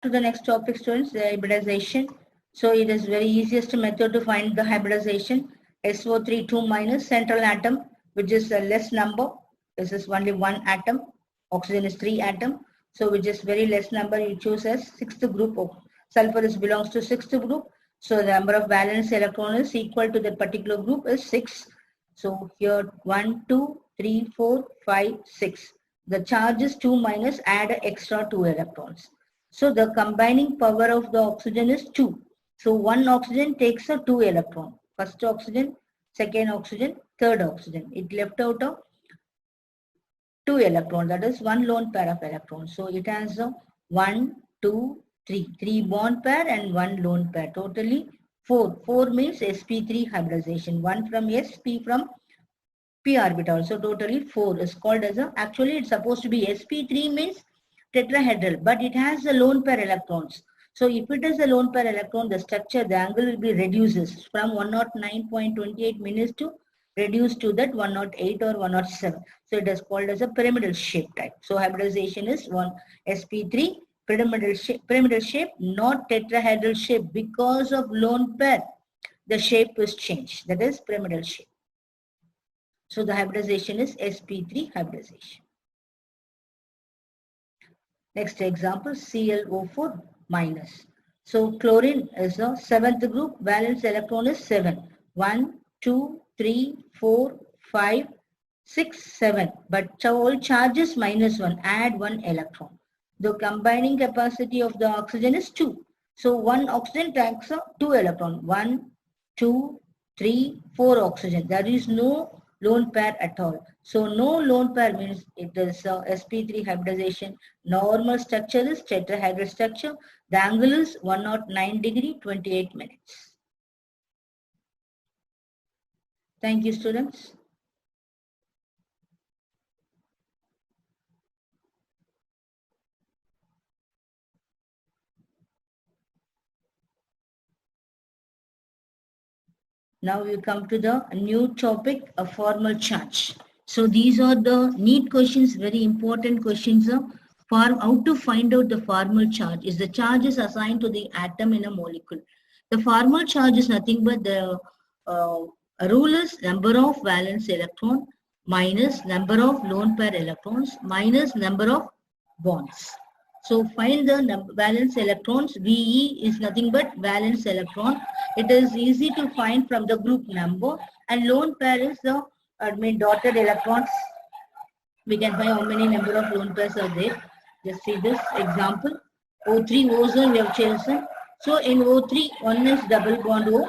To the next topic, students, the hybridization. So it is very easiest method to find the hybridization. SO3 2 minus central atom, which is a less number. This is only one atom. Oxygen is 3 atom. So which is very less number, you choose as sixth group of sulfur belongs to sixth group. So the number of valence electron is equal to that particular group is 6. So here 1, 2, 3, 4, 5, 6. The charge is 2 minus, add extra 2 electrons. So the combining power of the oxygen is 2. So one oxygen takes a 2 electron. First oxygen, second oxygen, third oxygen. It left out a 2 electrons. That is one lone pair of electrons. So it has a 1, 2, 3. 3 bond pair and 1 lone pair. Totally 4. 4 means sp3 hybridization. 1 from S, P from P orbital. So totally 4 is called as a, actually it's supposed to be sp3 means tetrahedral, but it has a lone pair electrons. So if it is a lone pair electron, the structure, the angle will be reduces from 109.28 minutes to reduced to that 108 or 107. So it is called as a pyramidal shape type. So hybridization is one sp3 pyramidal shape, not tetrahedral shape. Because of lone pair, the shape is changed. That is pyramidal shape. So the hybridization is sp3 hybridization. Next example, ClO4 minus. So chlorine is a seventh group, valence electron is 7. 1, 2, 3, 4, 5, 6, 7. But all charges minus 1, add 1 electron. The combining capacity of the oxygen is 2. So one oxygen takes a 2 electron. 1, 2, 3, 4 oxygen. There is no lone pair at all. So no lone pair means it is sp3 hybridization. Normal structure is tetrahedral structure. The angle is 109 degree 28 minutes. Thank you, students. Now we come to the new topic, a formal charge. So these are the neat questions, very important questions for how to find out the formal charge. Is the charge is assigned to the atom in a molecule. The formal charge is nothing but the rule is number of valence electron minus number of lone pair electrons minus number of bonds. So find the valence electrons. VE is nothing but valence electron. It is easy to find from the group number, and lone pair is the dotted electrons. We can find how many number of lone pairs are there. Just see this example. O3 ozone we have chosen. So in O3, one is double bond O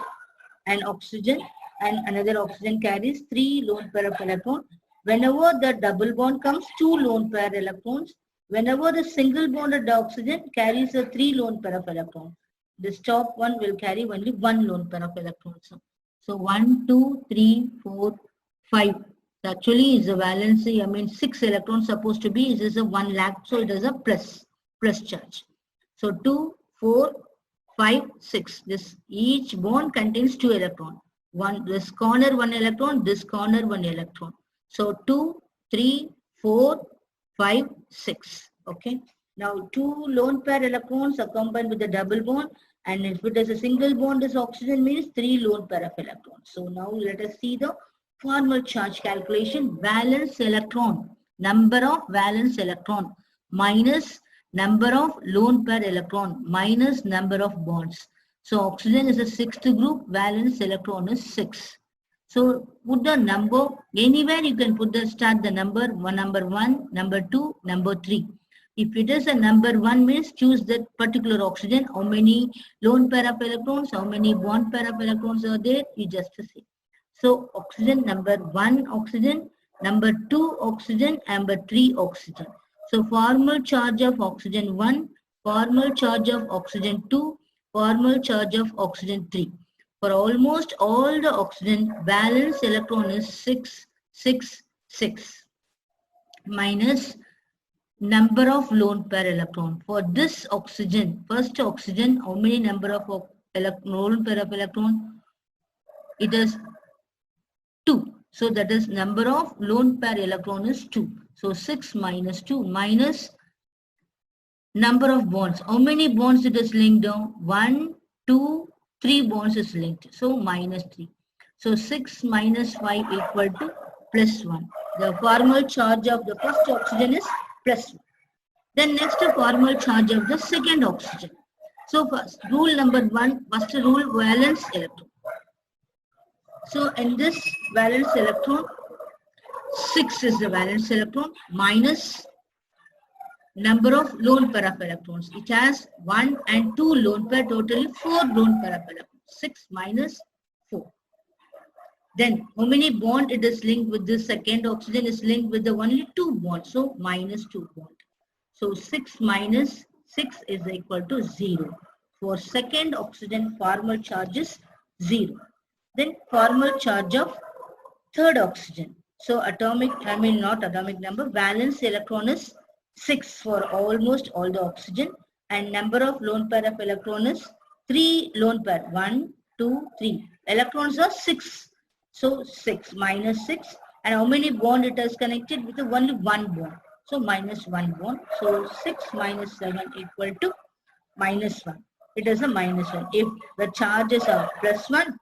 and oxygen, and another oxygen carries 3 lone pair of electrons. Whenever the double bond comes, 2 lone pair electrons. Whenever the single bonded oxygen carries a 3 lone pair of electrons. This top one will carry only 1 lone pair of electrons. So 1, 2, 3, 4, 5. Actually is a valency, 6 electrons supposed to be, it is a 1 lakh, so it is a plus charge. So 2, 4, 5, 6. This each bond contains 2 electrons. This corner 1 electron, this corner 1 electron. So 2, 3, 4, 5, 6. Okay. Now 2 lone pair electrons are combined with the double bond, and if it is a single bond, this oxygen means 3 lone pair of electrons. So now let us see the formal charge calculation. Valence electron, number of valence electron minus number of lone pair electron minus number of bonds. So oxygen is a sixth group, valence electron is 6. So put the number anywhere, you can put the start the number number 1, number 2, number 3. If it is a number 1 means choose that particular oxygen, how many lone pair of electrons, how many bond pair of electrons are there, you just see. So oxygen number 1 oxygen, number 2 oxygen, number 3 oxygen. So formal charge of oxygen 1, formal charge of oxygen 2, formal charge of oxygen 3. For almost all the oxygen, valence electron is 6, 6, 6 minus number of lone pair electron. For this oxygen, first oxygen, how many number of lone pair of electron? It is 2. So that is number of lone pair electron is 2. So 6 minus 2 minus Number of bonds. How many bonds it is linked down? 1, 2, 3 bonds is linked. So minus 3. So 6 minus 5 equal to plus 1. The formal charge of the first oxygen is plus 1. Then next formal charge of the second oxygen. So first rule number 1, first rule valence electron. So in this valence electron, 6 is the valence electron minus number of lone pair of electrons. It has 1 and 2 lone pair, totally 4 lone pair of electrons. 6 minus 4. Then how many bond it is linked with this second oxygen is linked with the only 2 bonds. So minus 2 bond. So 6 minus 6 is equal to 0. For second oxygen, formal charge is 0. Then formal charge of third oxygen. So not atomic number, valence electron is 6 for almost all the oxygen, and number of lone pair of electron is 3 lone pair, 1, 2, 3. Electrons are 6. So 6 minus 6, and how many bond it is connected with only 1 bond. So minus 1 bond. So 6 minus 7 equal to minus 1. It is a minus 1. If the charges are plus 1,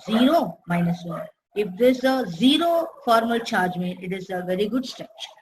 0, minus 1. If there is a 0 formal charge made, it is a very good structure.